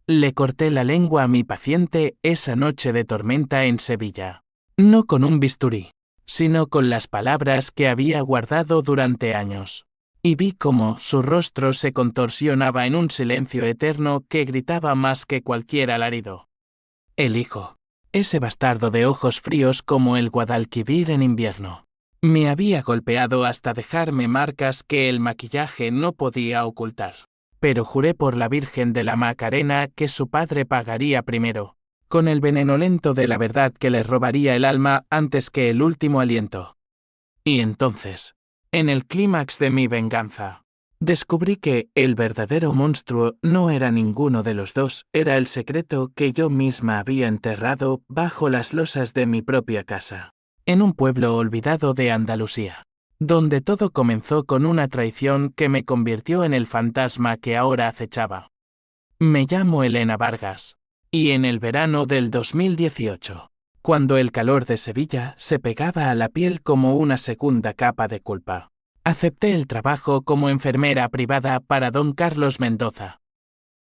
Le corté la lengua a mi paciente esa noche de tormenta en Sevilla. No con un bisturí, sino con las palabras que había guardado durante años. Y vi cómo su rostro se contorsionaba en un silencio eterno que gritaba más que cualquier alarido. El hijo, ese bastardo de ojos fríos como el Guadalquivir en invierno, me había golpeado hasta dejarme marcas que el maquillaje no podía ocultar. Pero juré por la Virgen de la Macarena que su padre pagaría primero, con el veneno lento de la verdad que le robaría el alma antes que el último aliento. Y entonces, en el clímax de mi venganza, descubrí que el verdadero monstruo no era ninguno de los dos, era el secreto que yo misma había enterrado bajo las losas de mi propia casa, en un pueblo olvidado de Andalucía, donde todo comenzó con una traición que me convirtió en el fantasma que ahora acechaba. Me llamo Elena Vargas, y en el verano del 2018, cuando el calor de Sevilla se pegaba a la piel como una segunda capa de culpa, acepté el trabajo como enfermera privada para don Carlos Mendoza.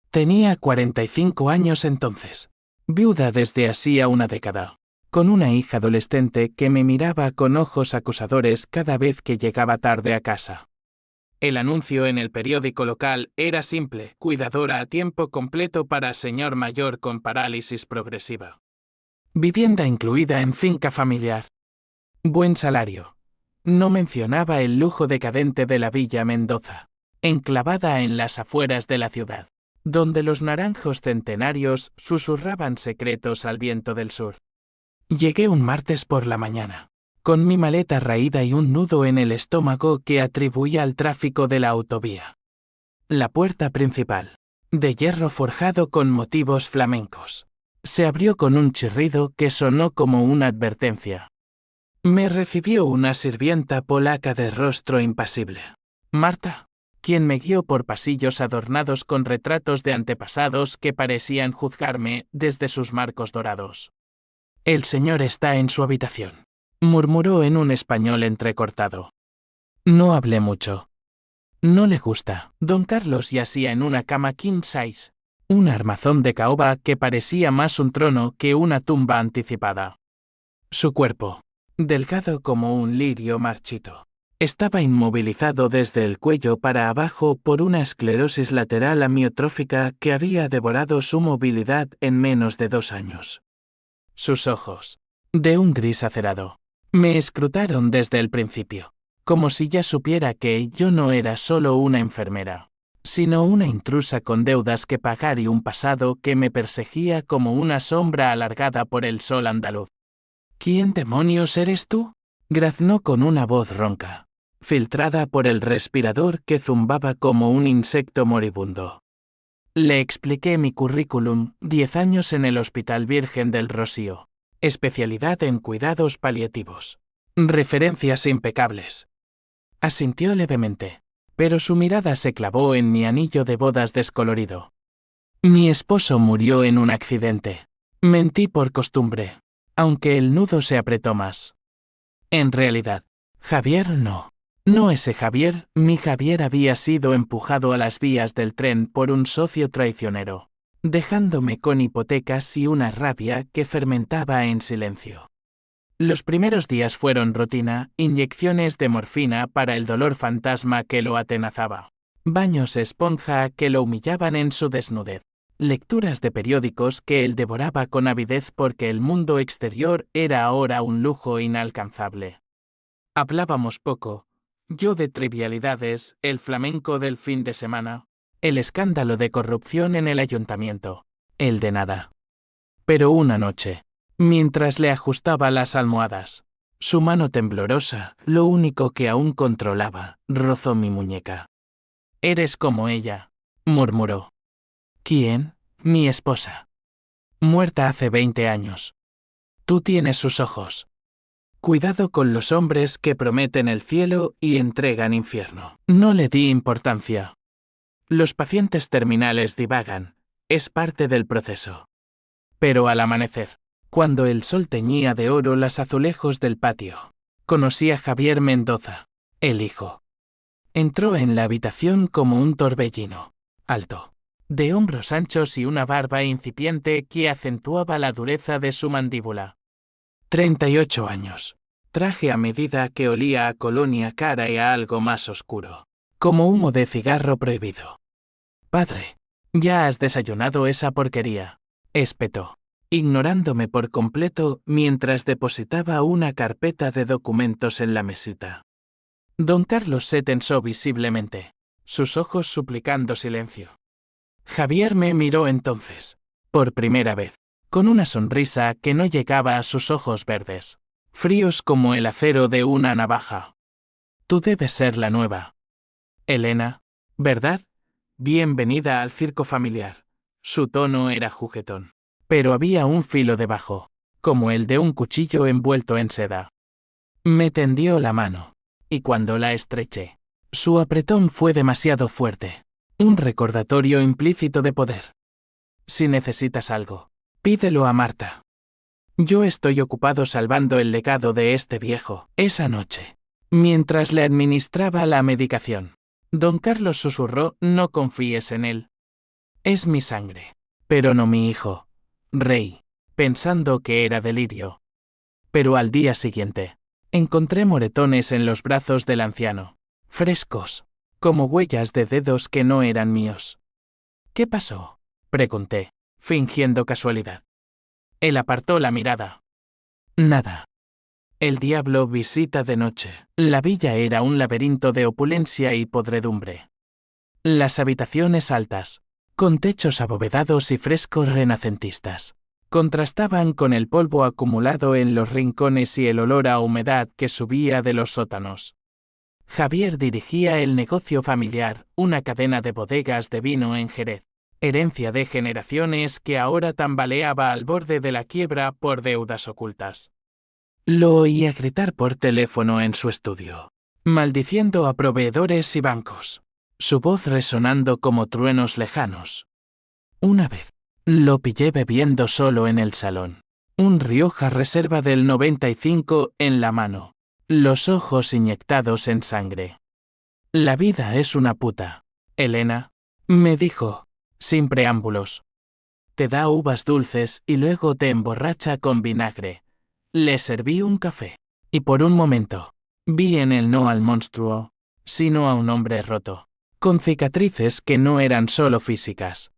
Tenía 45 años entonces, viuda desde hacía una década, con una hija adolescente que me miraba con ojos acusadores cada vez que llegaba tarde a casa. El anuncio en el periódico local era simple: cuidadora a tiempo completo para señor mayor con parálisis progresiva. Vivienda incluida en finca familiar. Buen salario. No mencionaba el lujo decadente de la Villa Mendoza, enclavada en las afueras de la ciudad, donde los naranjos centenarios susurraban secretos al viento del sur. Llegué un martes por la mañana, con mi maleta raída y un nudo en el estómago que atribuía al tráfico de la autovía. La puerta principal, de hierro forjado con motivos flamencos, se abrió con un chirrido que sonó como una advertencia. Me recibió una sirvienta polaca de rostro impasible, Marta, quien me guió por pasillos adornados con retratos de antepasados que parecían juzgarme desde sus marcos dorados. «El señor está en su habitación», murmuró en un español entrecortado. No hablé mucho. No le gusta. Don Carlos yacía en una cama king size, un armazón de caoba que parecía más un trono que una tumba anticipada. Su cuerpo, delgado como un lirio marchito, estaba inmovilizado desde el cuello para abajo por una esclerosis lateral amiotrófica que había devorado su movilidad en menos de 2 años. Sus ojos, de un gris acerado, me escrutaron desde el principio, como si ya supiera que yo no era solo una enfermera, sino una intrusa con deudas que pagar y un pasado que me perseguía como una sombra alargada por el sol andaluz. «¿Quién demonios eres tú?», graznó con una voz ronca, filtrada por el respirador que zumbaba como un insecto moribundo. Le expliqué mi currículum: 10 años en el Hospital Virgen del Rocío, especialidad en cuidados paliativos. Referencias impecables. Asintió levemente, pero su mirada se clavó en mi anillo de bodas descolorido. Mi esposo murió en un accidente. Mentí por costumbre, aunque el nudo se apretó más. En realidad, Javier no. No ese Javier, mi Javier había sido empujado a las vías del tren por un socio traicionero, dejándome con hipotecas y una rabia que fermentaba en silencio. Los primeros días fueron rutina: inyecciones de morfina para el dolor fantasma que lo atenazaba, baños esponja que lo humillaban en su desnudez, lecturas de periódicos que él devoraba con avidez porque el mundo exterior era ahora un lujo inalcanzable. Hablábamos poco, yo de trivialidades, el flamenco del fin de semana, el escándalo de corrupción en el ayuntamiento, él de nada. Pero una noche, mientras le ajustaba las almohadas, su mano temblorosa, lo único que aún controlaba, rozó mi muñeca. «Eres como ella», murmuró. «¿Quién?». «Mi esposa. Muerta hace 20 años. Tú tienes sus ojos. Cuidado con los hombres que prometen el cielo y entregan infierno». No le di importancia. Los pacientes terminales divagan, es parte del proceso. Pero al amanecer, cuando el sol teñía de oro los azulejos del patio, conocí a Javier Mendoza, el hijo. Entró en la habitación como un torbellino, alto, de hombros anchos y una barba incipiente que acentuaba la dureza de su mandíbula. 38 años. Traje a medida que olía a colonia cara y a algo más oscuro, como humo de cigarro prohibido. Padre, ¿ya has desayunado esa porquería?, espetó, ignorándome por completo mientras depositaba una carpeta de documentos en la mesita. Don Carlos se tensó visiblemente, sus ojos suplicando silencio. Javier me miró entonces, por primera vez, con una sonrisa que no llegaba a sus ojos verdes, fríos como el acero de una navaja. Tú debes ser la nueva Elena, ¿verdad? Bienvenida al circo familiar. Su tono era juguetón, pero había un filo debajo, como el de un cuchillo envuelto en seda. Me tendió la mano, y cuando la estreché, su apretón fue demasiado fuerte, un recordatorio implícito de poder. Si necesitas algo, pídelo a Marta. Yo estoy ocupado salvando el legado de este viejo. Esa noche, mientras le administraba la medicación, don Carlos susurró: no confíes en él. Es mi sangre, pero no mi hijo. Reí, pensando que era delirio. Pero al día siguiente, encontré moretones en los brazos del anciano, frescos, como huellas de dedos que no eran míos. ¿Qué pasó?, pregunté, fingiendo casualidad. Él apartó la mirada. Nada. El diablo visita de noche. La villa era un laberinto de opulencia y podredumbre. Las habitaciones altas, con techos abovedados y frescos renacentistas, contrastaban con el polvo acumulado en los rincones y el olor a humedad que subía de los sótanos. Javier dirigía el negocio familiar, una cadena de bodegas de vino en Jerez, herencia de generaciones que ahora tambaleaba al borde de la quiebra por deudas ocultas. Lo oía gritar por teléfono en su estudio, maldiciendo a proveedores y bancos, su voz resonando como truenos lejanos. Una vez, lo pillé bebiendo solo en el salón, un Rioja Reserva del 95 en la mano, los ojos inyectados en sangre. La vida es una puta, Elena, me dijo, sin preámbulos. Te da uvas dulces y luego te emborracha con vinagre. Le serví un café, y por un momento, vi en él no al monstruo, sino a un hombre roto, con cicatrices que no eran solo físicas.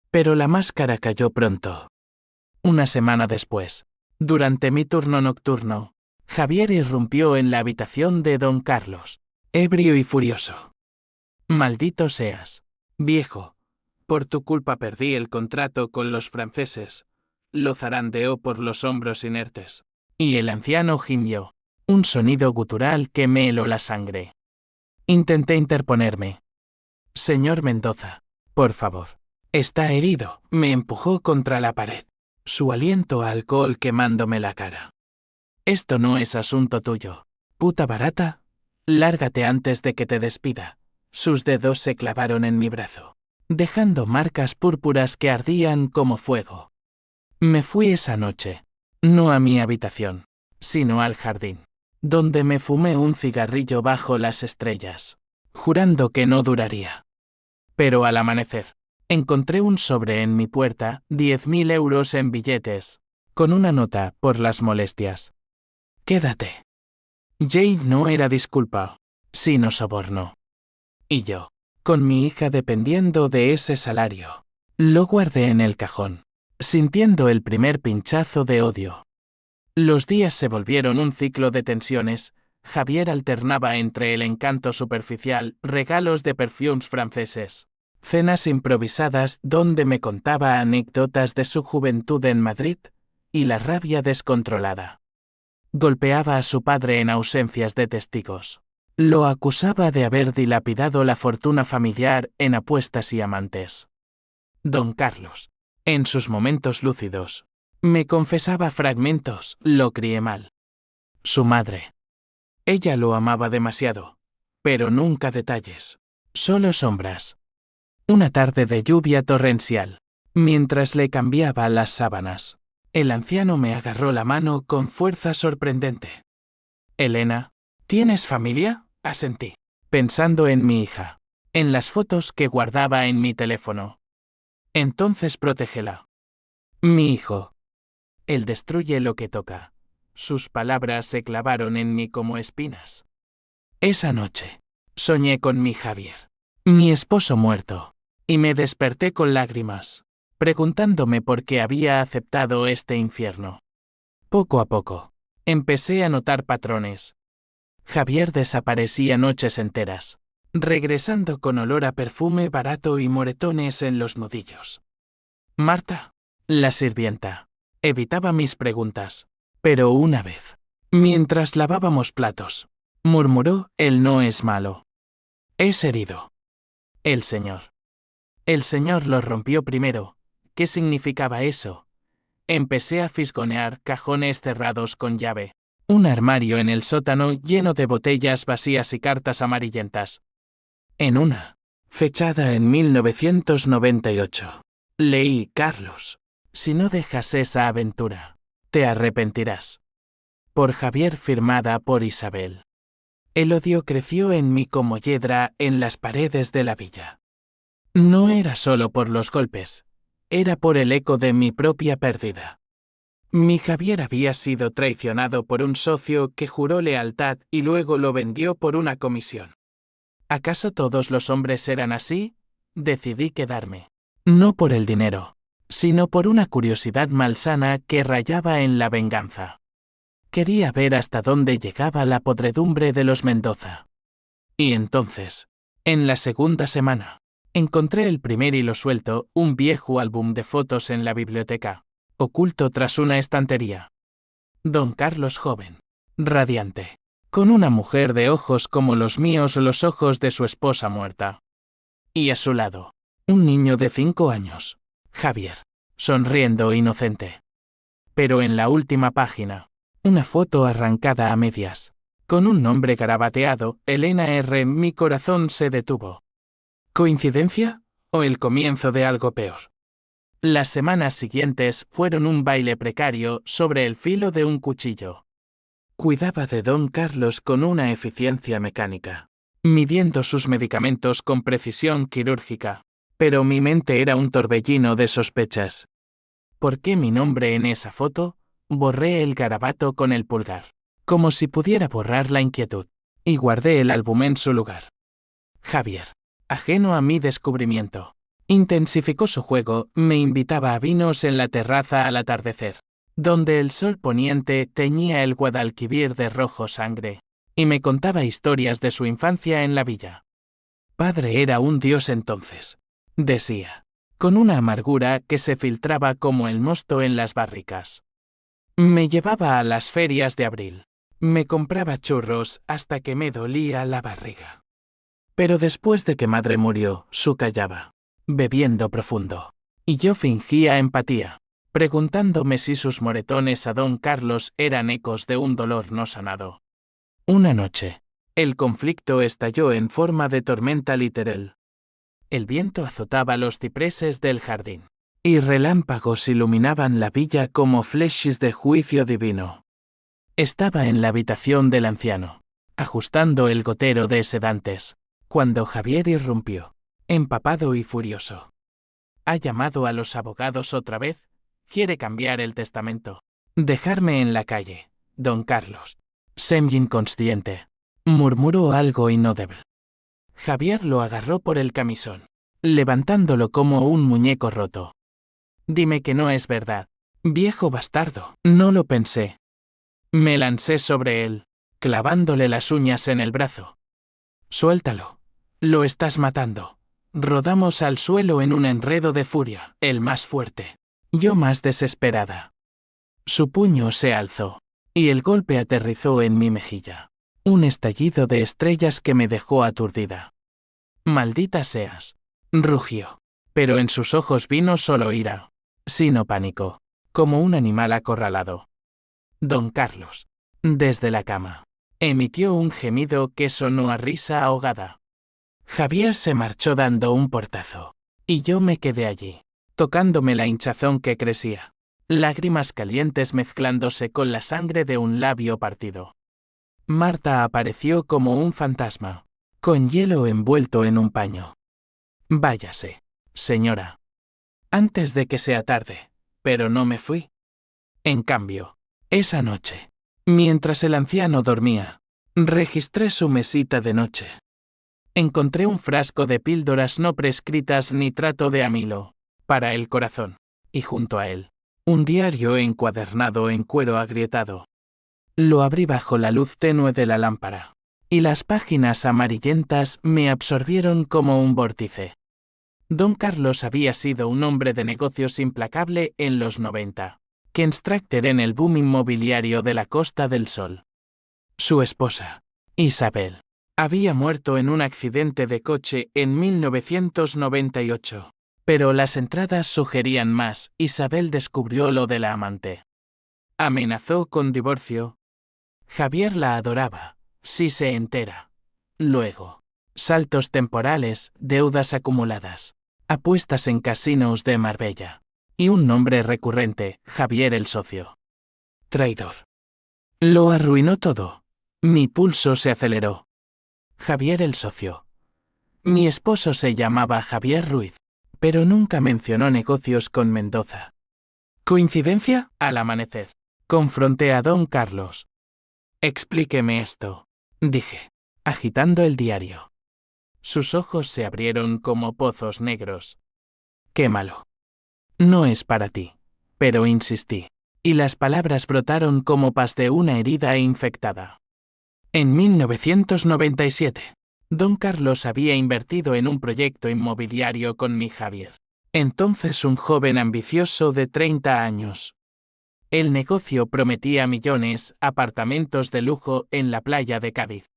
Pero la máscara cayó pronto. Una semana después, durante mi turno nocturno, Javier irrumpió en la habitación de don Carlos, ebrio y furioso. Maldito seas, viejo. Por tu culpa perdí el contrato con los franceses. Lo zarandeó por los hombros inertes. Y el anciano gimió, un sonido gutural que me heló la sangre. Intenté interponerme. Señor Mendoza, por favor. Está herido. Me empujó contra la pared, su aliento a alcohol quemándome la cara. Esto no es asunto tuyo. Puta barata. Lárgate antes de que te despida. Sus dedos se clavaron en mi brazo, dejando marcas púrpuras que ardían como fuego. Me fui esa noche, no a mi habitación, sino al jardín, donde me fumé un cigarrillo bajo las estrellas, jurando que no duraría. Pero al amanecer, encontré un sobre en mi puerta, 10.000 euros en billetes, con una nota por las molestias. Quédate. Jade no era disculpa, sino soborno. Y yo, con mi hija dependiendo de ese salario, lo guardé en el cajón, sintiendo el primer pinchazo de odio. Los días se volvieron un ciclo de tensiones. Javier alternaba entre el encanto superficial, regalos de perfumes franceses, cenas improvisadas donde me contaba anécdotas de su juventud en Madrid, y la rabia descontrolada. Golpeaba a su padre en ausencias de testigos. Lo acusaba de haber dilapidado la fortuna familiar en apuestas y amantes. Don Carlos, en sus momentos lúcidos, me confesaba fragmentos: lo crié mal. Su madre. Ella lo amaba demasiado, pero nunca detalles, solo sombras. Una tarde de lluvia torrencial, mientras le cambiaba las sábanas, el anciano me agarró la mano con fuerza sorprendente. Elena, ¿tienes familia?, asentí, pensando en mi hija, en las fotos que guardaba en mi teléfono. Entonces protégela. Mi hijo. Él destruye lo que toca. Sus palabras se clavaron en mí como espinas. Esa noche, soñé con mi Javier, mi esposo muerto, y me desperté con lágrimas, preguntándome por qué había aceptado este infierno. Poco a poco, empecé a notar patrones. Javier desaparecía noches enteras, regresando con olor a perfume barato y moretones en los nudillos. Marta, la sirvienta, evitaba mis preguntas, pero una vez, mientras lavábamos platos, murmuró: «Él no es malo. Es herido». El Señor. El Señor lo rompió primero. ¿Qué significaba eso? Empecé a fisgonear cajones cerrados con llave. Un armario en el sótano lleno de botellas vacías y cartas amarillentas. En una, fechada en 1998, leí: «Carlos, si no dejas esa aventura, te arrepentirás». Por Javier, firmada por Isabel. El odio creció en mí como hiedra en las paredes de la villa. No era solo por los golpes, era por el eco de mi propia pérdida. Mi Javier había sido traicionado por un socio que juró lealtad y luego lo vendió por una comisión. ¿Acaso todos los hombres eran así? Decidí quedarme. No por el dinero, sino por una curiosidad malsana que rayaba en la venganza. Quería ver hasta dónde llegaba la podredumbre de los Mendoza. Y entonces, en la segunda semana, encontré el primer hilo suelto, un viejo álbum de fotos en la biblioteca, oculto tras una estantería. Don Carlos joven, radiante, con una mujer de ojos como los míos, los ojos de su esposa muerta. Y a su lado, un niño de 5 años, Javier, sonriendo inocente. Pero en la última página, una foto arrancada a medias, con un nombre garabateado: Elena R. Mi corazón se detuvo. ¿Coincidencia? ¿O el comienzo de algo peor? Las semanas siguientes fueron un baile precario sobre el filo de un cuchillo. Cuidaba de don Carlos con una eficiencia mecánica, midiendo sus medicamentos con precisión quirúrgica, pero mi mente era un torbellino de sospechas. ¿Por qué mi nombre en esa foto? Borré el garabato con el pulgar, como si pudiera borrar la inquietud, y guardé el álbum en su lugar. Javier, ajeno a mi descubrimiento, intensificó su juego, me invitaba a vinos en la terraza al atardecer, donde el sol poniente teñía el Guadalquivir de rojo sangre, y me contaba historias de su infancia en la villa. Padre era un dios entonces, decía, con una amargura que se filtraba como el mosto en las barricas. Me llevaba a las ferias de abril. Me compraba churros hasta que me dolía la barriga. Pero después de que madre murió, su callaba, bebiendo profundo. Y yo fingía empatía, preguntándome si sus moretones a don Carlos eran ecos de un dolor no sanado. Una noche, el conflicto estalló en forma de tormenta literal. El viento azotaba los cipreses del jardín, y relámpagos iluminaban la villa como flechas de juicio divino. Estaba en la habitación del anciano, ajustando el gotero de sedantes, cuando Javier irrumpió, empapado y furioso. ¿Ha llamado a los abogados otra vez? ¿Quiere cambiar el testamento? Dejarme en la calle, don Carlos. Semi-inconsciente. Murmuró algo inaudible. Javier lo agarró por el camisón, levantándolo como un muñeco roto. Dime que no es verdad. Viejo bastardo. No lo pensé. Me lancé sobre él, clavándole las uñas en el brazo. Suéltalo. Lo estás matando. Rodamos al suelo en un enredo de furia, él más fuerte, yo más desesperada. Su puño se alzó, y el golpe aterrizó en mi mejilla. Un estallido de estrellas que me dejó aturdida. Maldita seas, rugió, pero en sus ojos vino solo ira, sino pánico, como un animal acorralado. Don Carlos, desde la cama, emitió un gemido que sonó a risa ahogada. Javier se marchó dando un portazo, y yo me quedé allí, tocándome la hinchazón que crecía, lágrimas calientes mezclándose con la sangre de un labio partido. Marta apareció como un fantasma, con hielo envuelto en un paño. Váyase, señora. antes de que sea tarde, pero no me fui. En cambio, esa noche, mientras el anciano dormía, registré su mesita de noche. Encontré un frasco de píldoras no prescritas nitrato de amilo, para el corazón, y junto a él, un diario encuadernado en cuero agrietado. Lo abrí bajo la luz tenue de la lámpara, y las páginas amarillentas me absorbieron como un vórtice. Don Carlos había sido un hombre de negocios implacable en los 90, Kenstracter en el boom inmobiliario de la Costa del Sol. Su esposa, Isabel, había muerto en un accidente de coche en 1998. Pero las entradas sugerían más. Isabel descubrió lo de la amante. Amenazó con divorcio. Javier la adoraba, si se entera. Luego, saltos temporales, deudas acumuladas, apuestas en casinos de Marbella. Y un nombre recurrente, Javier el socio. Traidor. Lo arruinó todo. Mi pulso se aceleró. Javier el socio. Mi esposo se llamaba Javier Ruiz, pero nunca mencionó negocios con Mendoza. ¿Coincidencia? Al amanecer, confronté a don Carlos. Explíqueme esto, dije, agitando el diario. Sus ojos se abrieron como pozos negros. Qué malo. No es para ti. Pero insistí, y las palabras brotaron como pas de una herida infectada. En 1997, don Carlos había invertido en un proyecto inmobiliario con mi Javier, entonces un joven ambicioso de 30 años. El negocio prometía millones, apartamentos de lujo en la playa de Cádiz.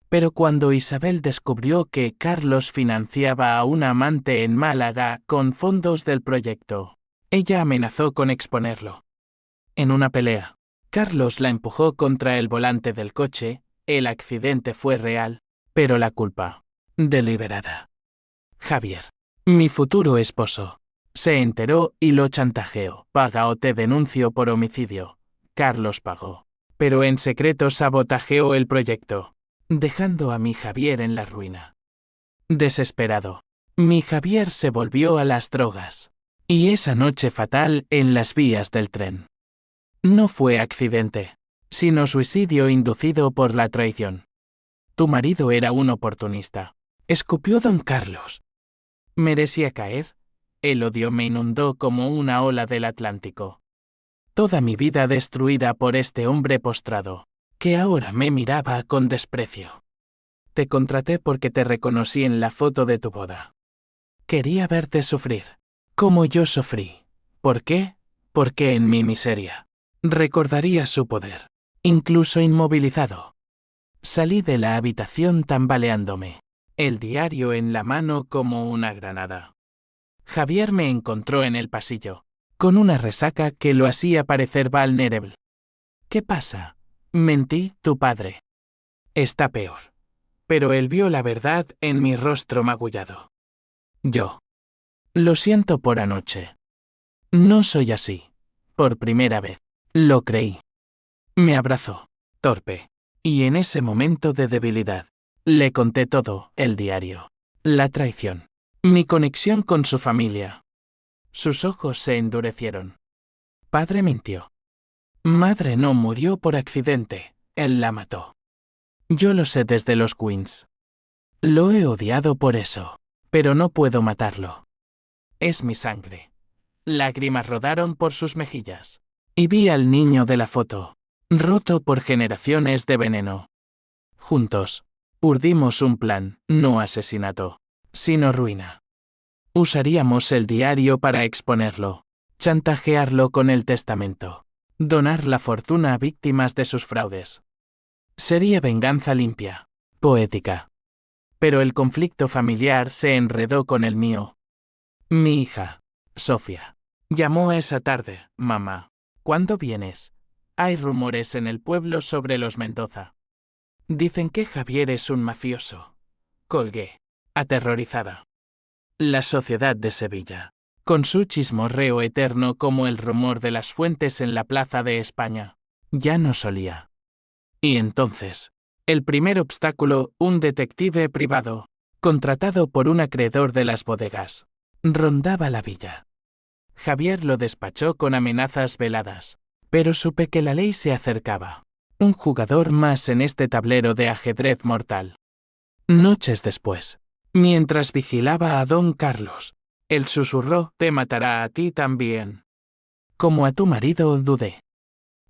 Pero cuando Isabel descubrió que Carlos financiaba a una amante en Málaga con fondos del proyecto, ella amenazó con exponerlo. En una pelea, Carlos la empujó contra el volante del coche. El accidente fue real, pero la culpa, deliberada. Javier, mi futuro esposo, se enteró y lo chantajeó. Paga o te denuncio por homicidio. Carlos pagó, pero en secreto sabotajeó el proyecto, dejando a mi Javier en la ruina. Desesperado, mi Javier se volvió a las drogas. Y esa noche fatal en las vías del tren. No fue accidente, sino suicidio inducido por la traición. Tu marido era un oportunista, escupió don Carlos. ¿Merecía caer? El odio me inundó como una ola del Atlántico. Toda mi vida destruida por este hombre postrado, que ahora me miraba con desprecio. Te contraté porque te reconocí en la foto de tu boda. Quería verte sufrir, como yo sufrí. ¿Por qué? Porque en mi miseria recordaría su poder, incluso inmovilizado. Salí de la habitación tambaleándome, el diario en la mano como una granada. Javier me encontró en el pasillo, con una resaca que lo hacía parecer vulnerable. ¿Qué pasa? Mentí, tu padre. Está peor. Pero él vio la verdad en mi rostro magullado. Yo. Lo siento por anoche. No soy así. Por primera vez. Lo creí. Me abrazó, torpe, y en ese momento de debilidad, le conté todo, el diario, la traición, mi conexión con su familia. Sus ojos se endurecieron. Padre mintió. Madre no murió por accidente, él la mató. Yo lo sé desde los Queens. Lo he odiado por eso, pero no puedo matarlo. Es mi sangre. Lágrimas rodaron por sus mejillas. Y vi al niño de la foto, roto por generaciones de veneno. Juntos, urdimos un plan, no asesinato, sino ruina. Usaríamos el diario para exponerlo, chantajearlo con el testamento, donar la fortuna a víctimas de sus fraudes. Sería venganza limpia, poética. Pero el conflicto familiar se enredó con el mío. Mi hija, Sofía, llamó esa tarde, mamá. ¿Cuándo vienes? Hay rumores en el pueblo sobre los Mendoza. Dicen que Javier es un mafioso. Colgué, aterrorizada. La sociedad de Sevilla, con su chismorreo eterno como el rumor de las fuentes en la plaza de España, ya no solía. Y entonces, el primer obstáculo, un detective privado, contratado por un acreedor de las bodegas, rondaba la villa. Javier lo despachó con amenazas veladas. Pero supe que la ley se acercaba. Un jugador más en este tablero de ajedrez mortal. Noches después, mientras vigilaba a don Carlos, él susurró: «Te matará a ti también». Como a tu marido, dudé.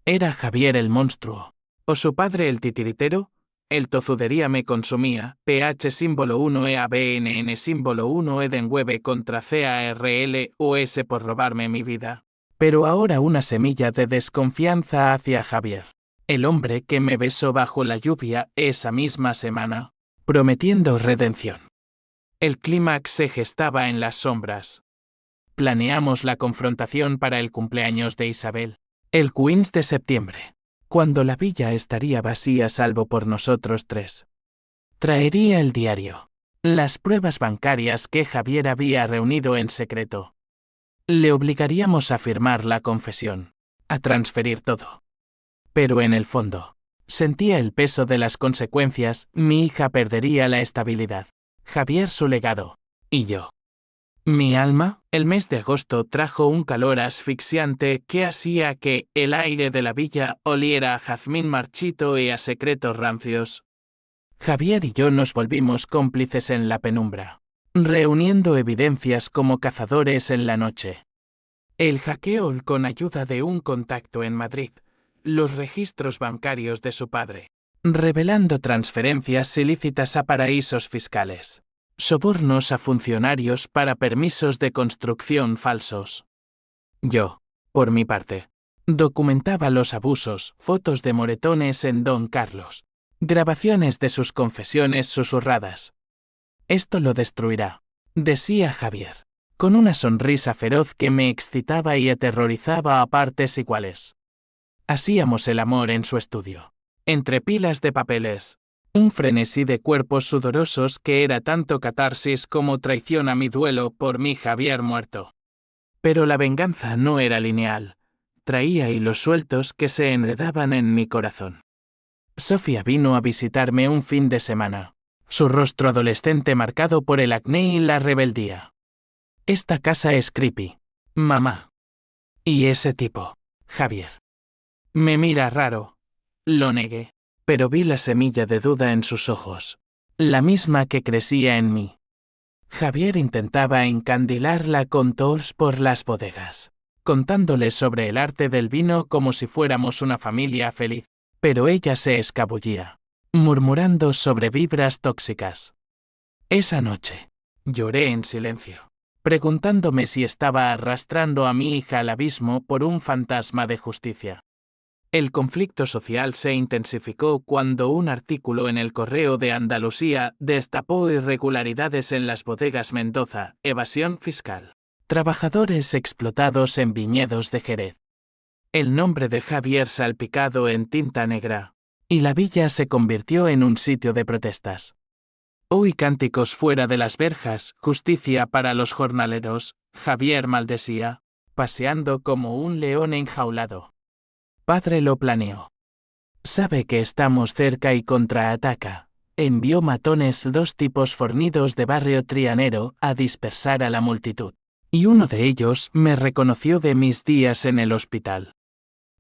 ¿Era Javier el monstruo? ¿O su padre el titiritero? El tozudería me consumía, PH símbolo 1 EABNN símbolo 1 Edenwebe contra CARL US por robarme mi vida. Pero ahora una semilla de desconfianza hacia Javier, el hombre que me besó bajo la lluvia esa misma semana, prometiendo redención. El clímax se gestaba en las sombras. Planeamos la confrontación para el cumpleaños de Isabel, el 15 de septiembre, cuando la villa estaría vacía salvo por nosotros tres. Traería el diario, las pruebas bancarias que Javier había reunido en secreto. Le obligaríamos a firmar la confesión, a transferir todo. Pero en el fondo, sentía el peso de las consecuencias. Mi hija perdería la estabilidad, Javier su legado, y yo. Mi alma. El mes de agosto trajo un calor asfixiante que hacía que el aire de la villa oliera a jazmín marchito y a secretos rancios. Javier y yo nos volvimos cómplices en la penumbra, reuniendo evidencias como cazadores en la noche. El hackeo con ayuda de un contacto en Madrid, los registros bancarios de su padre, revelando transferencias ilícitas a paraísos fiscales, sobornos a funcionarios para permisos de construcción falsos. Yo, por mi parte, documentaba los abusos, fotos de moretones en don Carlos, grabaciones de sus confesiones susurradas. Esto lo destruirá, decía Javier, con una sonrisa feroz que me excitaba y aterrorizaba a partes iguales. Hacíamos el amor en su estudio, entre pilas de papeles, un frenesí de cuerpos sudorosos que era tanto catarsis como traición a mi duelo por mi Javier muerto. Pero la venganza no era lineal, traía hilos sueltos que se enredaban en mi corazón. Sofía vino a visitarme un fin de semana, su rostro adolescente marcado por el acné y la rebeldía. Esta casa es creepy, mamá. Y ese tipo, Javier. Me mira raro. Lo negué, pero vi la semilla de duda en sus ojos, la misma que crecía en mí. Javier intentaba encandilarla con tours por las bodegas, contándole sobre el arte del vino como si fuéramos una familia feliz, pero ella se escabullía, murmurando sobre vibras tóxicas. Esa noche, lloré en silencio, preguntándome si estaba arrastrando a mi hija al abismo por un fantasma de justicia. El conflicto social se intensificó cuando un artículo en el Correo de Andalucía destapó irregularidades en las bodegas Mendoza, evasión fiscal, trabajadores explotados en viñedos de Jerez. El nombre de Javier salpicado en tinta negra, y la villa se convirtió en un sitio de protestas. Hoy cánticos fuera de las verjas, justicia para los jornaleros, Javier maldecía, paseando como un león enjaulado. Padre lo planeó. Sabe que estamos cerca y contraataca. Envió matones, 2 tipos fornidos de barrio trianero, a dispersar a la multitud. Y uno de ellos me reconoció de mis días en el hospital.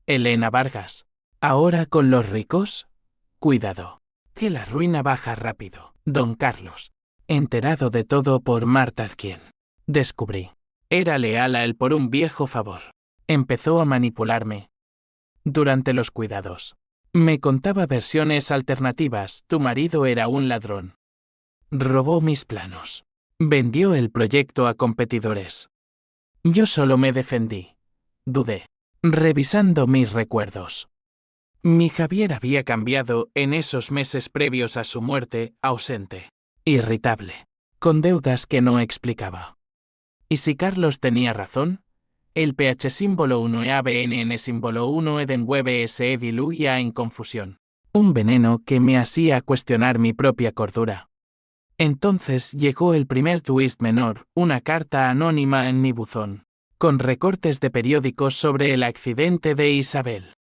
Elena Vargas. ¿Ahora con los ricos? Cuidado, que la ruina baja rápido. Don Carlos, enterado de todo por Marta, quien descubrí, era leal a él por un viejo favor. Empezó a manipularme. Durante los cuidados, me contaba versiones alternativas. Tu marido era un ladrón. Robó mis planos. Vendió el proyecto a competidores. Yo solo me defendí. Dudé, revisando mis recuerdos. Mi Javier había cambiado en esos meses previos a su muerte, ausente, irritable, con deudas que no explicaba. ¿Y si Carlos tenía razón? El PH símbolo 1 EABNN símbolo 1 Edenwebe se diluía en confusión. Un veneno que me hacía cuestionar mi propia cordura. Entonces llegó el primer twist menor, una carta anónima en mi buzón, con recortes de periódicos sobre el accidente de Isabel.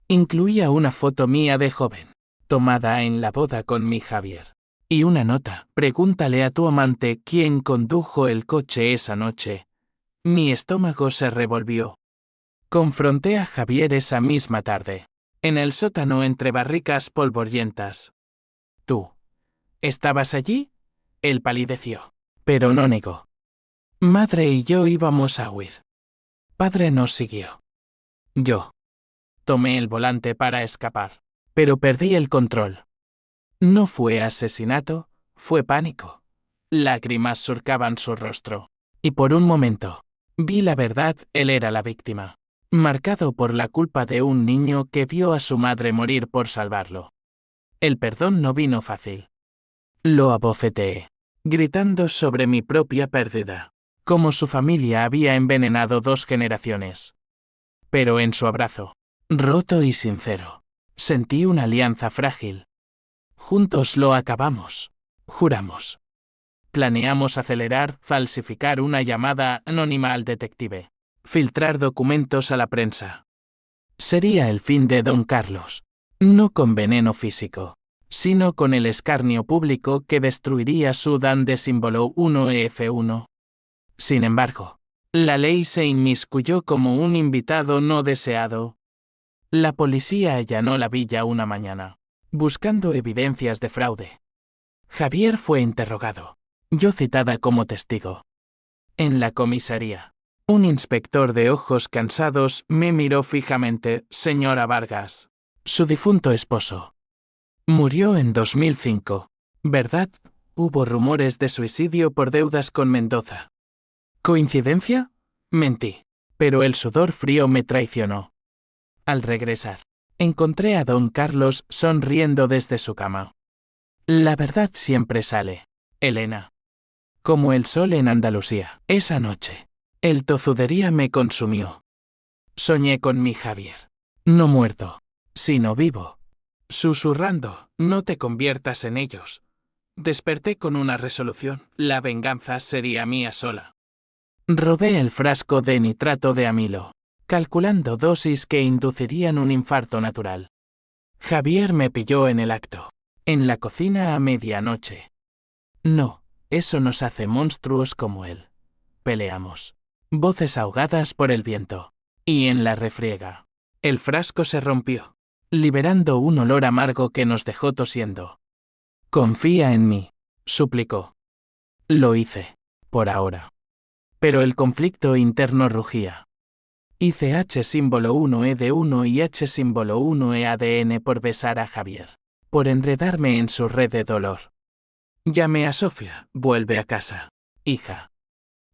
Incluía una foto mía de joven, tomada en la boda con mi Javier. Y una nota: pregúntale a tu amante quién condujo el coche esa noche. Mi estómago se revolvió. Confronté a Javier esa misma tarde, en el sótano entre barricas polvorientas. ¿Tú estabas allí? Él palideció, pero no negó. Madre y yo íbamos a huir. Padre nos siguió. Yo tomé el volante para escapar, pero perdí el control. No fue asesinato, fue pánico. Lágrimas surcaban su rostro. Y por un momento, vi la verdad, él era la víctima, marcado por la culpa de un niño que vio a su madre morir por salvarlo. El perdón no vino fácil. Lo abofeteé, gritando sobre mi propia pérdida, como su familia había envenenado 2 generaciones. Pero en su abrazo, roto y sincero, sentí una alianza frágil. Juntos lo acabamos, juramos. Planeamos acelerar, falsificar una llamada anónima al detective, filtrar documentos a la prensa. Sería el fin de Don Carlos, no con veneno físico, sino con el escarnio público que destruiría su Dan de símbolo 1EF1. Sin embargo, la ley se inmiscuyó como un invitado no deseado. La policía allanó la villa una mañana, buscando evidencias de fraude. Javier fue interrogado, yo citada como testigo. En la comisaría, un inspector de ojos cansados me miró fijamente. Señora Vargas, su difunto esposo murió en 2005, ¿verdad? Hubo rumores de suicidio por deudas con Mendoza. ¿Coincidencia? Mentí, pero el sudor frío me traicionó. Al regresar, encontré a Don Carlos sonriendo desde su cama. La verdad siempre sale, Elena. Como el sol en Andalucía. Esa noche, el tozudería me consumió. Soñé con mi Javier, no muerto, sino vivo. Susurrando, no te conviertas en ellos. Desperté con una resolución, la venganza sería mía sola. Robé el frasco de nitrato de amilo, calculando dosis que inducirían un infarto natural. Javier me pilló en el acto, en la cocina a medianoche. No, eso nos hace monstruos como él. Peleamos. Voces ahogadas por el viento. Y en la refriega, el frasco se rompió, liberando un olor amargo que nos dejó tosiendo. Confía en mí, suplicó. Lo hice, por ahora. Pero el conflicto interno rugía. Hice H símbolo 1E de 1 y H símbolo 1E ADN por besar a Javier, por enredarme en su red de dolor. Llamé a Sofía, vuelve a casa, hija.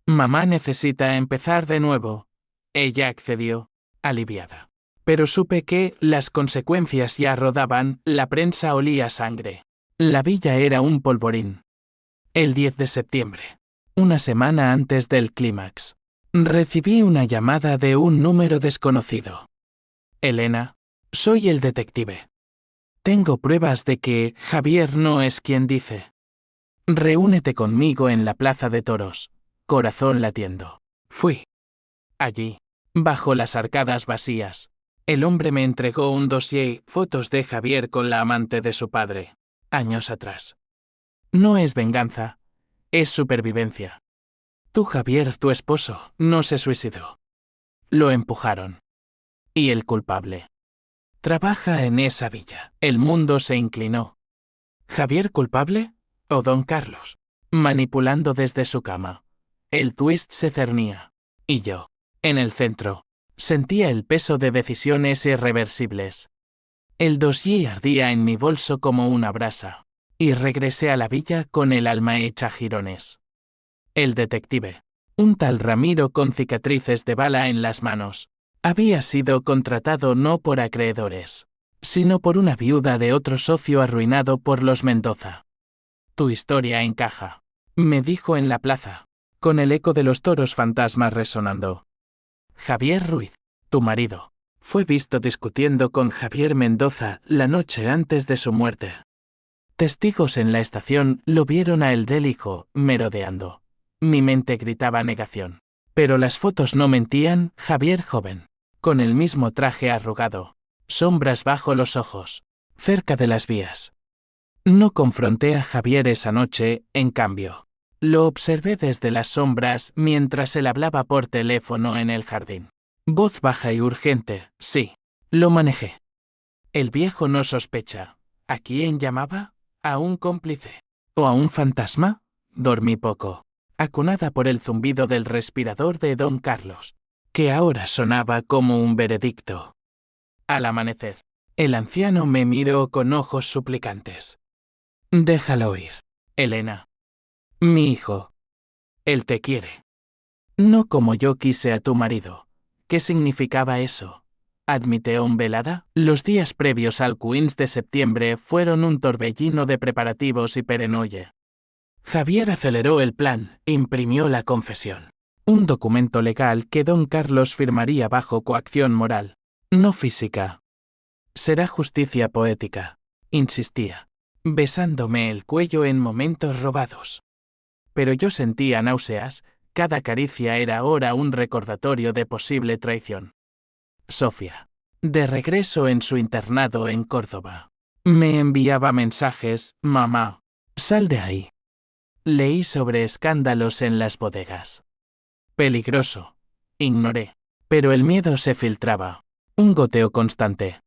Mamá necesita empezar de nuevo. Ella accedió, aliviada. Pero supe que las consecuencias ya rodaban, la prensa olía sangre. La villa era un polvorín. El 10 de septiembre, una semana antes del clímax, recibí una llamada de un número desconocido. Elena, soy el detective. Tengo pruebas de que Javier no es quien dice. Reúnete conmigo en la plaza de toros, corazón latiendo. Fui. Allí, bajo las arcadas vacías, el hombre me entregó un dossier, fotos de Javier con la amante de su padre, años atrás. No es venganza, es supervivencia. Tú, Javier, tu esposo, no se suicidó. Lo empujaron. Y el culpable trabaja en esa villa. El mundo se inclinó. ¿Javier culpable? ¿O Don Carlos? Manipulando desde su cama. El twist se cernía. Y yo, en el centro, sentía el peso de decisiones irreversibles. El dossier ardía en mi bolso como una brasa. Y regresé a la villa con el alma hecha jirones. El detective, un tal Ramiro con cicatrices de bala en las manos, había sido contratado no por acreedores, sino por una viuda de otro socio arruinado por los Mendoza. Tu historia encaja, me dijo en la plaza, con el eco de los toros fantasmas resonando. Javier Ruiz, tu marido, fue visto discutiendo con Javier Mendoza la noche antes de su muerte. Testigos en la estación lo vieron a él del hijo, merodeando. Mi mente gritaba negación. Pero las fotos no mentían. Javier joven, con el mismo traje arrugado, sombras bajo los ojos, cerca de las vías. No confronté a Javier esa noche, en cambio. Lo observé desde las sombras mientras él hablaba por teléfono en el jardín. Voz baja y urgente, sí. Lo manejé. El viejo no sospecha. ¿A quién llamaba? ¿A un cómplice? ¿O a un fantasma? Dormí poco, acunada por el zumbido del respirador de don Carlos, que ahora sonaba como un veredicto. Al amanecer, el anciano me miró con ojos suplicantes. Déjalo ir, Elena. Mi hijo. Él te quiere. No como yo quise a tu marido. ¿Qué significaba eso? ¿Admiteón velada? Los días previos al Queens de septiembre fueron un torbellino de preparativos y perenoye. Javier aceleró el plan, imprimió la confesión. Un documento legal que don Carlos firmaría bajo coacción moral, no física. Será justicia poética, insistía, besándome el cuello en momentos robados. Pero yo sentía náuseas, cada caricia era ahora un recordatorio de posible traición. Sofía, de regreso en su internado en Córdoba, me enviaba mensajes, mamá, sal de ahí. Leí sobre escándalos en las bodegas. Peligroso. Ignoré. Pero el miedo se filtraba. Un goteo constante.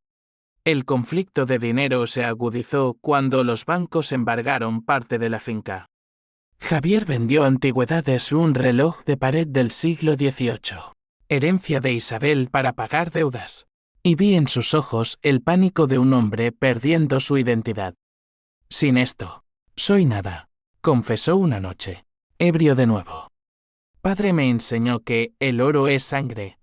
El conflicto de dinero se agudizó cuando los bancos embargaron parte de la finca. Javier vendió antigüedades, un reloj de pared del siglo XVIII, herencia de Isabel, para pagar deudas. Y vi en sus ojos el pánico de un hombre perdiendo su identidad. Sin esto, soy nada, confesó una noche, ebrio de nuevo. Padre me enseñó que el oro es sangre.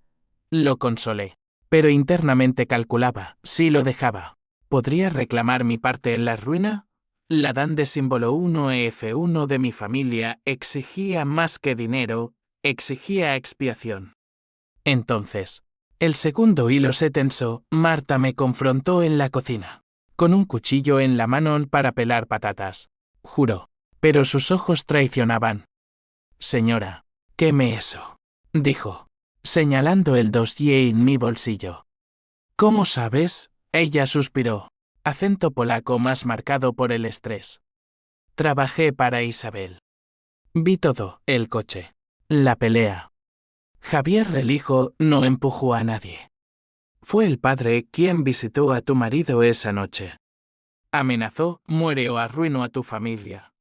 Lo consolé, pero internamente calculaba, si lo dejaba, ¿podría reclamar mi parte en la ruina? La dan de símbolo 1F1 de mi familia exigía más que dinero, exigía expiación. Entonces, el segundo hilo se tensó. Marta me confrontó en la cocina, con un cuchillo en la mano para pelar patatas. Juró, pero sus ojos traicionaban. Señora, queme eso, dijo, señalando el dossier en mi bolsillo. ¿Cómo sabes? Ella suspiró, acento polaco más marcado por el estrés. Trabajé para Isabel. Vi todo, el coche, la pelea. Javier el hijo no empujó a nadie. Fue el padre quien visitó a tu marido esa noche. Amenazó, muere o arruino a tu familia.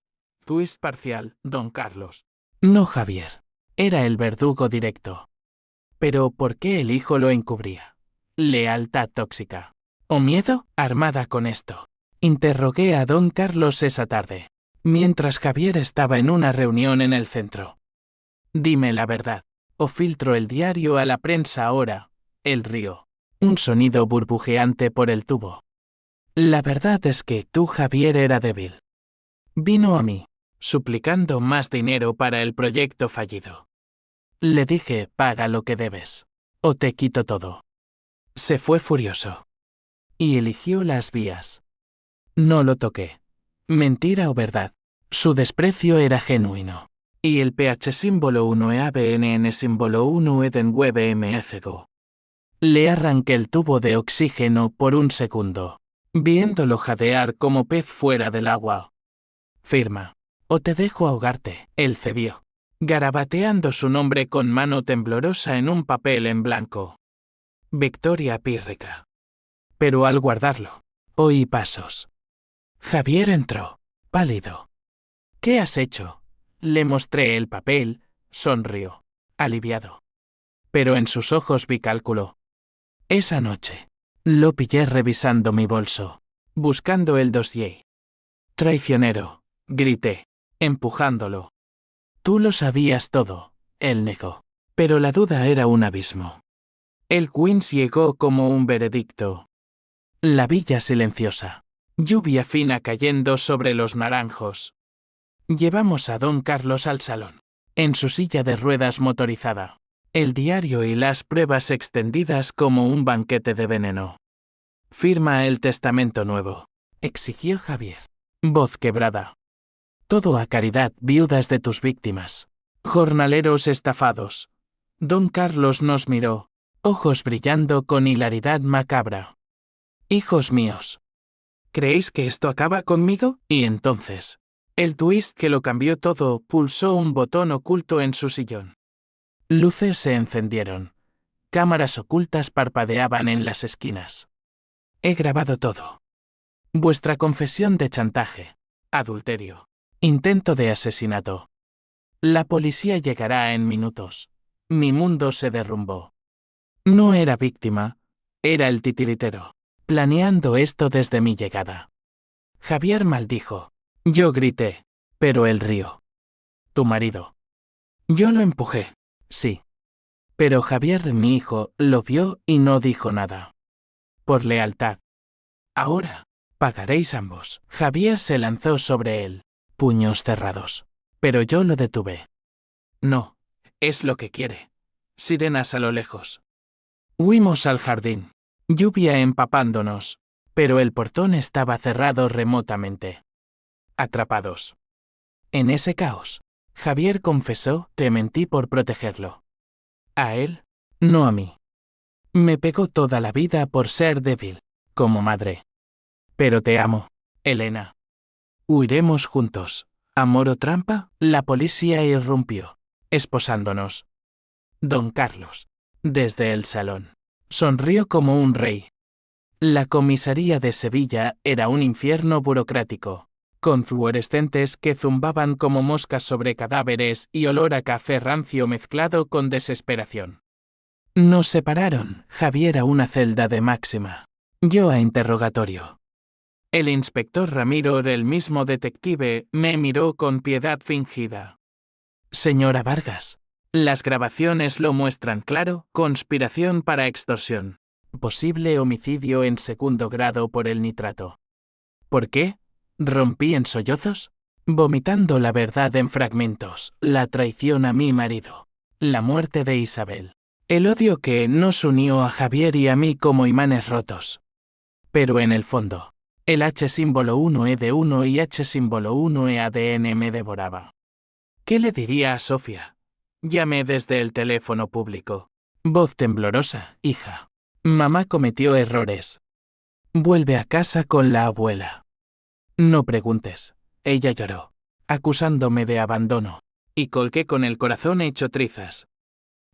Twist parcial, don Carlos. No, Javier. Era el verdugo directo. Pero ¿por qué el hijo lo encubría? ¿Lealtad tóxica? ¿O miedo? Armada con esto, interrogué a don Carlos esa tarde, mientras Javier estaba en una reunión en el centro. Dime la verdad, o filtro el diario a la prensa ahora. Él rió. Un sonido burbujeante por el tubo. La verdad es que tú, Javier, era débil. Vino a mí, suplicando más dinero para el proyecto fallido. Le dije, paga lo que debes, o te quito todo. Se fue furioso. Y eligió las vías. No lo toqué. Mentira o verdad. Su desprecio era genuino. Y el pH símbolo 1 EABNN símbolo 1 Eden Web MFGO. Le arranqué el tubo de oxígeno por un segundo, viéndolo jadear como pez fuera del agua. Firma, o te dejo ahogarte, él cedió, garabateando su nombre con mano temblorosa en un papel en blanco. Victoria Pírrica. Pero al guardarlo, oí pasos. Javier entró, pálido. ¿Qué has hecho? Le mostré el papel, sonrió, aliviado. Pero en sus ojos vi cálculo. Esa noche, lo pillé revisando mi bolso, buscando el dossier. Traicionero, grité, empujándolo. Tú lo sabías todo, él negó. Pero la duda era un abismo. El Queens llegó como un veredicto. La villa silenciosa. Lluvia fina cayendo sobre los naranjos. Llevamos a don Carlos al salón, en su silla de ruedas motorizada. El diario y las pruebas extendidas como un banquete de veneno. Firma el testamento nuevo, exigió Javier. Voz quebrada. Todo a caridad, viudas de tus víctimas. Jornaleros estafados. Don Carlos nos miró, ojos brillando con hilaridad macabra. Hijos míos. ¿Creéis que esto acaba conmigo? Y entonces, El twist que lo cambió todo pulsó un botón oculto en su sillón. Luces se encendieron. Cámaras ocultas parpadeaban en las esquinas. He grabado todo. Vuestra confesión de chantaje, adulterio, intento de asesinato. La policía llegará en minutos. Mi mundo se derrumbó. No era víctima, era el titiritero, planeando esto desde mi llegada. Javier maldijo. Yo grité, pero él rió. Tu marido. Yo lo empujé, sí. Pero Javier, mi hijo, lo vio y no dijo nada. Por lealtad. Ahora, pagaréis ambos. Javier se lanzó sobre él, puños cerrados. Pero yo lo detuve. No, es lo que quiere. Sirenas a lo lejos. Huimos al jardín. Lluvia empapándonos, pero el portón estaba cerrado remotamente. Atrapados. En ese caos, Javier confesó que mentí por protegerlo. A él, no a mí. Me pegó toda la vida por ser débil, como madre. Pero te amo, Elena. Huiremos juntos. ¿Amor o trampa? La policía irrumpió, esposándonos. Don Carlos, desde el salón, sonrió como un rey. La comisaría de Sevilla era un infierno burocrático, con fluorescentes que zumbaban como moscas sobre cadáveres y olor a café rancio mezclado con desesperación. Nos separaron, Javier a una celda de máxima, yo a interrogatorio. El inspector Ramiro, el mismo detective, me miró con piedad fingida. Señora Vargas, las grabaciones lo muestran claro, conspiración para extorsión. Posible homicidio en segundo grado por el nitrato. ¿Por qué? Rompí en sollozos, vomitando la verdad en fragmentos, la traición a mi marido, la muerte de Isabel, el odio que nos unió a Javier y a mí como imanes rotos. Pero en el fondo, el H símbolo 1E de 1 y H símbolo 1E ADN me devoraba. ¿Qué le diría a Sofía? Llamé desde el teléfono público. Voz temblorosa, hija. Mamá cometió errores. Vuelve a casa con la abuela. No preguntes. Ella lloró, acusándome de abandono, y colgué con el corazón hecho trizas.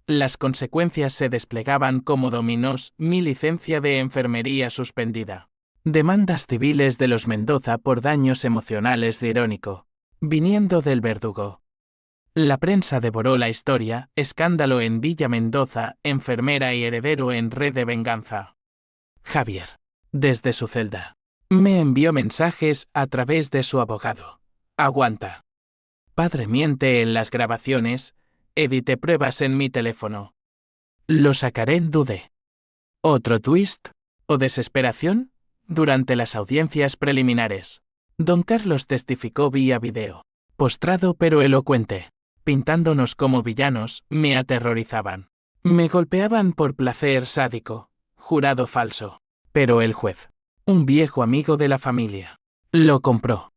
Las consecuencias se desplegaban como dominós, mi licencia de enfermería suspendida. Demandas civiles de los Mendoza por daños emocionales de Irónico, viniendo del verdugo. La prensa devoró la historia, escándalo en Villa Mendoza, enfermera y heredero en red de venganza. Javier, desde su celda, me envió mensajes a través de su abogado. Aguanta. Padre miente en las grabaciones, edité pruebas en mi teléfono. Lo sacaré, dudé. ¿Otro twist? ¿O desesperación? Durante las audiencias preliminares, don Carlos testificó vía video, postrado pero elocuente. Pintándonos como villanos, me aterrorizaban. Me golpeaban por placer sádico, jurado falso. Pero el juez, un viejo amigo de la familia, lo compró.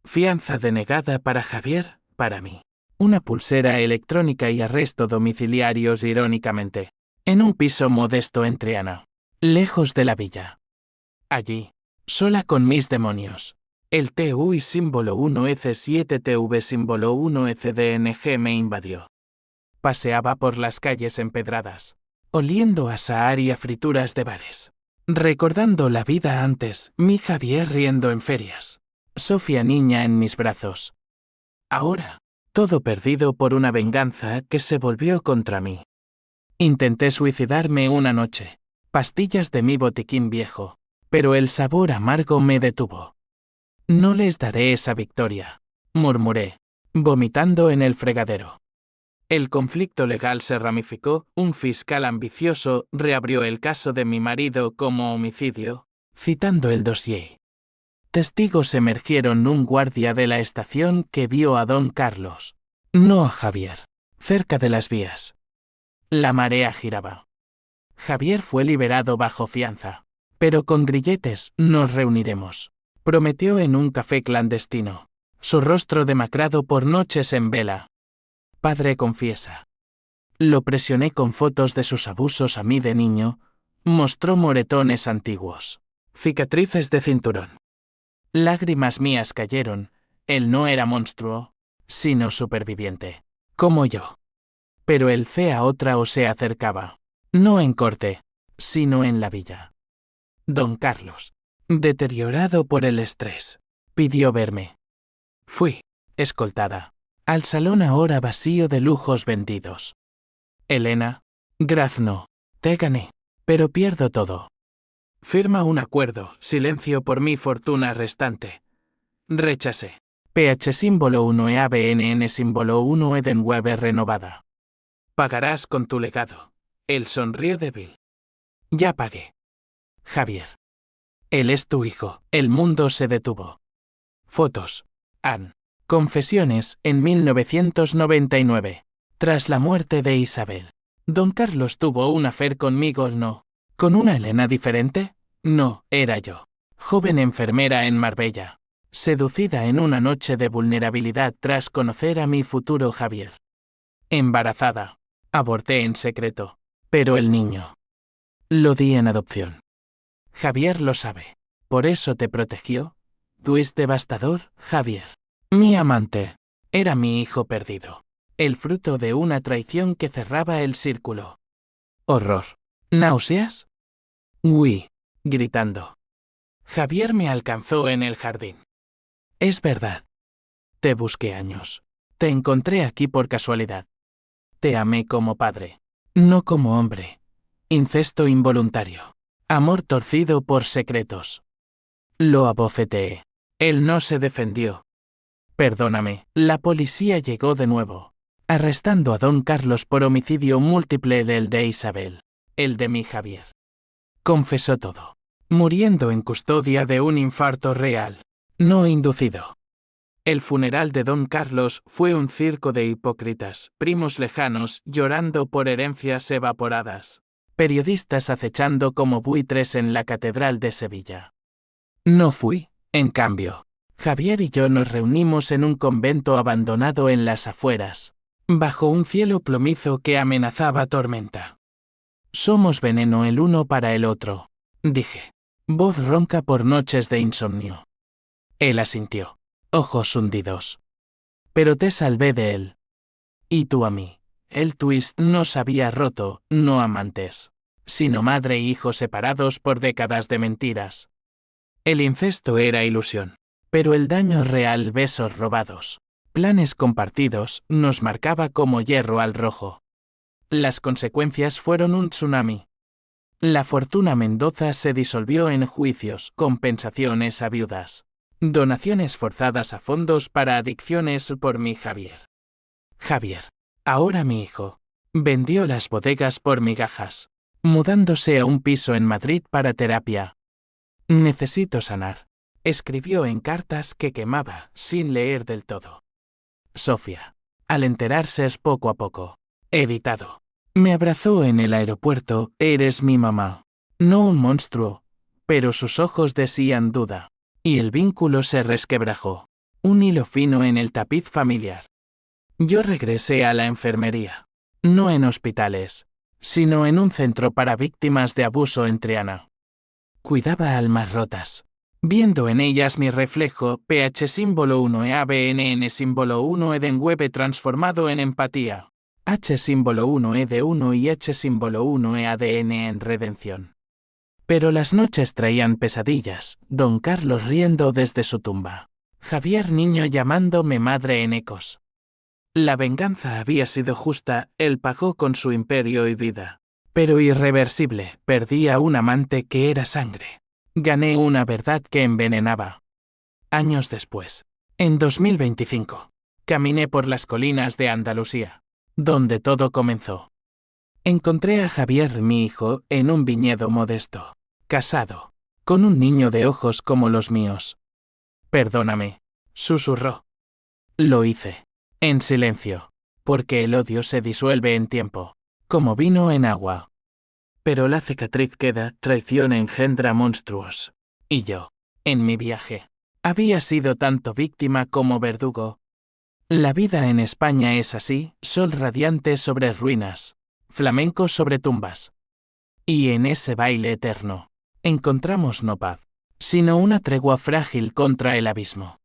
Fianza denegada para Javier, para mí. Una pulsera electrónica y arresto domiciliarios irónicamente. En un piso modesto en Triana, lejos de la villa. Allí, sola con mis demonios. El TU y símbolo 1EC7TV símbolo 1ECDNG me invadió. Paseaba por las calles empedradas, oliendo a Sahar y a frituras de bares. Recordando la vida antes, mi Javier riendo en ferias. Sofía niña en mis brazos. Ahora, todo perdido por una venganza que se volvió contra mí. Intenté suicidarme una noche. Pastillas de mi botiquín viejo, pero el sabor amargo me detuvo. No les daré esa victoria, murmuré, vomitando en el fregadero. El conflicto legal se ramificó, un fiscal ambicioso reabrió el caso de mi marido como homicidio, citando el dossier. Testigos emergieron un guardia de la estación que vio a don Carlos, no a Javier, cerca de las vías. La marea giraba. Javier fue liberado bajo fianza, pero con grilletes nos reuniremos. Prometió en un café clandestino, su rostro demacrado por noches en vela. Padre confiesa. Lo presioné con fotos de sus abusos a mí de niño, mostró moretones antiguos, cicatrices de cinturón. Lágrimas mías cayeron, él no era monstruo, sino superviviente, como yo. Pero el a otra o se acercaba, no en corte, sino en la villa. Don Carlos, deteriorado por el estrés, pidió verme. Fui, escoltada, al salón ahora vacío de lujos vendidos. Elena, Grazno, te gané, pero pierdo todo. Firma un acuerdo, silencio por mi fortuna restante. Rechacé. PH símbolo 1 e ABNN símbolo 1 Edenweber renovada. Pagarás con tu legado. Él sonrió débil. Ya pagué. Javier. Él es tu hijo. El mundo se detuvo. Fotos. Ann. Confesiones, en 1999. Tras la muerte de Isabel. Don Carlos tuvo un affair conmigo, ¿no? ¿Con una Elena diferente? No, era yo. Joven enfermera en Marbella. Seducida en una noche de vulnerabilidad tras conocer a mi futuro Javier. Embarazada. Aborté en secreto. Pero el niño. Lo di en adopción. Javier lo sabe. ¿Por eso te protegió? ¿Tú es devastador, Javier? Mi amante. Era mi hijo perdido. El fruto de una traición que cerraba el círculo. Horror. ¿Náuseas? Huí, gritando. Javier me alcanzó en el jardín. Es verdad. Te busqué años. Te encontré aquí por casualidad. Te amé como padre. No como hombre. Incesto involuntario. Amor torcido por secretos. Lo abofeteé. Él no se defendió. Perdóname, la policía llegó de nuevo, arrestando a don Carlos por homicidio múltiple del de Isabel, el de mi Javier. Confesó todo, muriendo en custodia de un infarto real, no inducido. El funeral de don Carlos fue un circo de hipócritas, primos lejanos llorando por herencias evaporadas, periodistas acechando como buitres en la Catedral de Sevilla. No fui, en cambio. Javier y yo nos reunimos en un convento abandonado en las afueras, bajo un cielo plomizo que amenazaba tormenta. Somos veneno el uno para el otro, dije, voz ronca por noches de insomnio. Él asintió, ojos hundidos. Pero te salvé de él. Y tú a mí. El twist nos había roto, no amantes, sino madre e hijo separados por décadas de mentiras. El incesto era ilusión. Pero el daño real, besos robados, planes compartidos, nos marcaba como hierro al rojo. Las consecuencias fueron un tsunami. La fortuna Mendoza se disolvió en juicios, compensaciones a viudas, donaciones forzadas a fondos para adicciones por mi Javier. Javier, ahora mi hijo, vendió las bodegas por migajas, mudándose a un piso en Madrid para terapia. Necesito sanar. Escribió en cartas que quemaba, sin leer del todo. Sofía. Al enterarse poco a poco. Editado. Me abrazó en el aeropuerto, eres mi mamá. No un monstruo, pero sus ojos decían duda. Y el vínculo se resquebrajó. Un hilo fino en el tapiz familiar. Yo regresé a la enfermería. No en hospitales, sino en un centro para víctimas de abuso en Triana. Cuidaba almas rotas. Viendo en ellas mi reflejo, PH símbolo 1 e ABNN símbolo 1 Edenweb transformado en empatía. H símbolo 1 E de 1 y H símbolo 1 E ADN en redención. Pero las noches traían pesadillas, don Carlos riendo desde su tumba. Javier niño llamándome madre en ecos. La venganza había sido justa, él pagó con su imperio y vida. Pero irreversible, perdí a un amante que era sangre. Gané una verdad que envenenaba. Años después, en 2025, caminé por las colinas de Andalucía, donde todo comenzó. Encontré a Javier, mi hijo, en un viñedo modesto, casado, con un niño de ojos como los míos. Perdóname, susurró. Lo hice, en silencio, porque el odio se disuelve en tiempo, como vino en agua. Pero la cicatriz queda, traición engendra monstruos. Y yo, en mi viaje, había sido tanto víctima como verdugo. La vida en España es así, sol radiante sobre ruinas, flamenco sobre tumbas. Y en ese baile eterno, encontramos no paz, sino una tregua frágil contra el abismo.